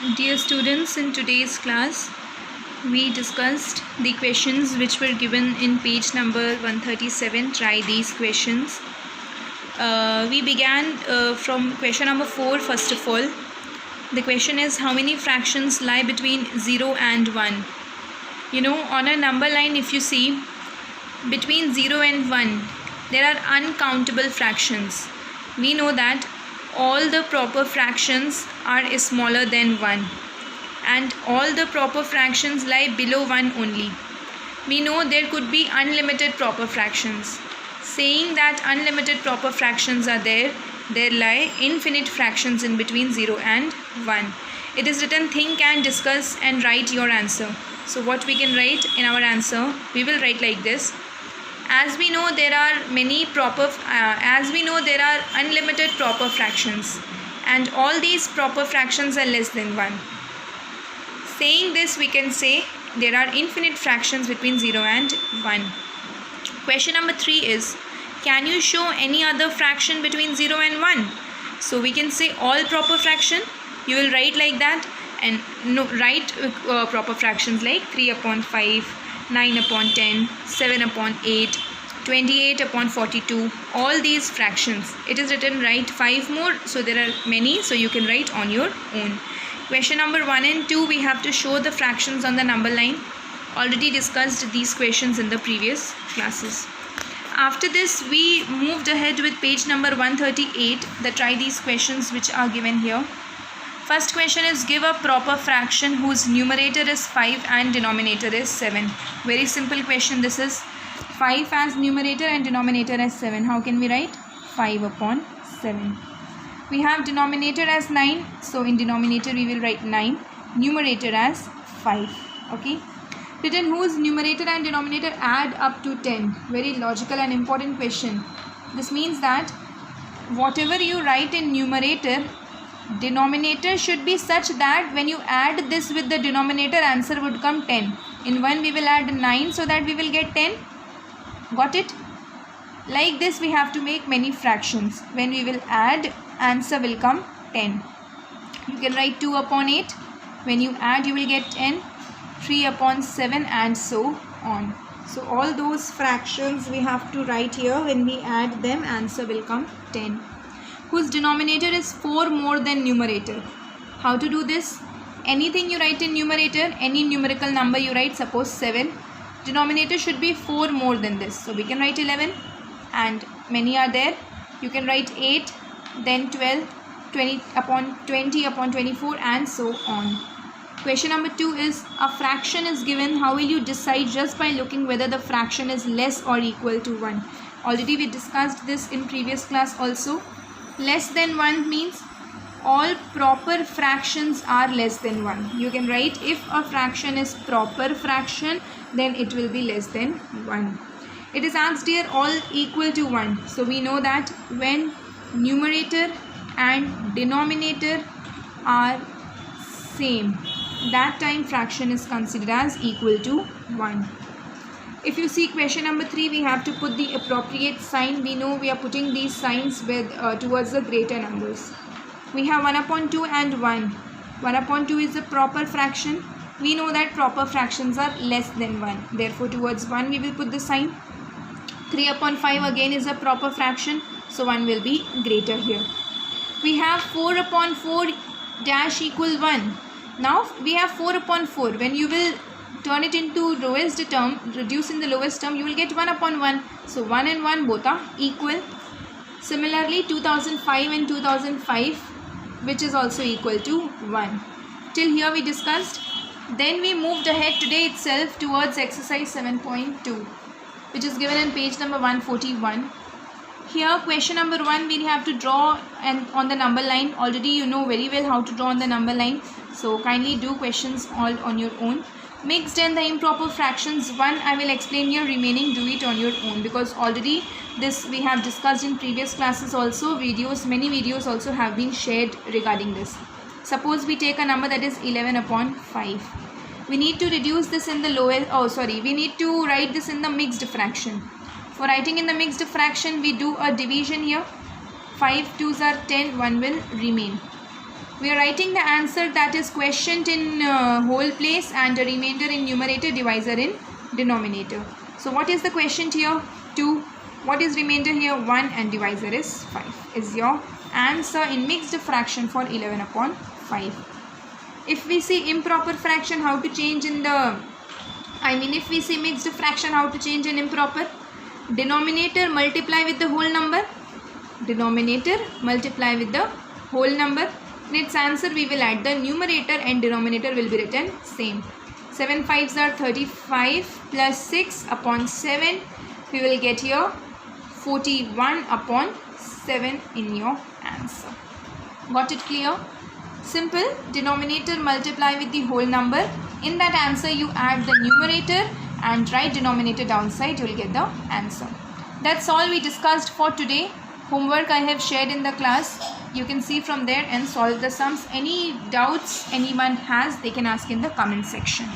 Dear students, in today's class, we discussed the questions which were given in page number 137. Try these questions. We began from question number 4 first of all. The question is, how many fractions lie between 0 and 1? You know, on a number line, if you see, between 0 and 1, there are uncountable fractions. We know that all the proper fractions are smaller than 1 and all the proper fractions lie below 1 only. We know there could be unlimited proper fractions. Saying that unlimited proper fractions are there lie infinite fractions in between 0 and 1. It is written, think and discuss and write your answer. So what we can write in our answer, we will write like this. As we know there are unlimited proper fractions and all these proper fractions are less than 1. Saying this, we can say there are infinite fractions between 0 and 1. Question number 3 is, can you show any other fraction between 0 and 1? So we can say all proper fraction. You will write like that and write proper fractions like 3 upon 5, 9 upon 10, 7 upon 8, 28 upon 42, all these fractions. It is written, write 5 more, so there are many, so you can write on your own. Question number 1 and 2, we have to show the fractions on the number line. Already discussed these questions in the previous classes. After this, we moved ahead with page number 138, that try these questions which are given here. First question is, give a proper fraction whose numerator is 5 and denominator is 7. Very simple question this is. 5 as numerator and denominator as 7. How can we write? 5 upon 7. We have denominator as 9. So in denominator we will write 9. Numerator as 5. Okay. Written whose numerator and denominator add up to 10. Very logical and important question. This means that whatever you write in numerator, denominator should be such that when you add this with the denominator, answer would come 10. In 1 we will add 9 so that we will get 10. Got it? Like this we have to make many fractions. When we will add, answer will come 10. You can write 2 upon 8. When you add, you will get 10. 3 upon 7 and so on. So all those fractions we have to write here. When we add them, answer will come 10. Whose denominator is 4 more than numerator. How to do this? Anything you write in numerator, any numerical number you write, suppose 7. Denominator should be 4 more than this. So we can write 11 and many are there. You can write 8, then 12, 20 upon 24 and so on. Question number 2 is, a fraction is given. How will you decide? Just by looking whether the fraction is less or equal to 1. Already we discussed this in previous class also. Less than 1 means all proper fractions are less than 1. You can write, if a fraction is proper fraction, then it will be less than 1. It is asked here, all equal to 1. So we know that when numerator and denominator are same, that time fraction is considered as equal to 1. If you see question number 3, we have to put the appropriate sign. We know we are putting these signs with towards the greater numbers. We have 1 upon 2 and 1. 1 upon 2 is a proper fraction. We know that proper fractions are less than 1. Therefore, towards 1 we will put the sign. 3 upon 5 again is a proper fraction. So 1 will be greater here. We have 4 upon 4 dash equal 1. Now we have 4 upon 4. When you will turn it into lowest term, reduce in the lowest term, you will get 1 upon 1. So 1 and 1 both are equal. Similarly, 2005 and 2005, which is also equal to 1. Till here we discussed. Then we moved ahead today itself towards exercise 7.2, which is given in page number 141. Here question number 1, we have to draw and on the number line. Already you know very well how to draw on the number line. So kindly do questions all on your own. Mixed and the improper fractions, 1 I will explain here, remaining do it on your own, because already this we have discussed in previous classes also. Many videos also have been shared regarding this. Suppose we take a number that is 11 upon 5. We need to reduce this in the we need to write this in the mixed fraction. For writing in the mixed fraction, we do a division here. 5 2s are 10, 1 will remain. We are writing the answer that is quotient in whole place and the remainder in numerator, divisor in denominator. So what is the quotient here? 2. What is remainder here? 1, and divisor is 5 is your answer in mixed fraction for 11 upon 5. If we see improper fraction, how to change in the, if we see mixed fraction, how to change in improper? Denominator multiply with the whole number. Denominator multiply with the whole number. In its answer, we will add the numerator and denominator will be written same. 7 5s are 35 plus 6 upon 7. We will get here 41 upon 7 in your answer. Got it clear? Simple. Denominator multiply with the whole number. In that answer, you add the numerator and write denominator downside. You will get the answer. That's all we discussed for today. Homework I have shared in the class. You can see from there and solve the sums. Any doubts anyone has, they can ask in the comment section.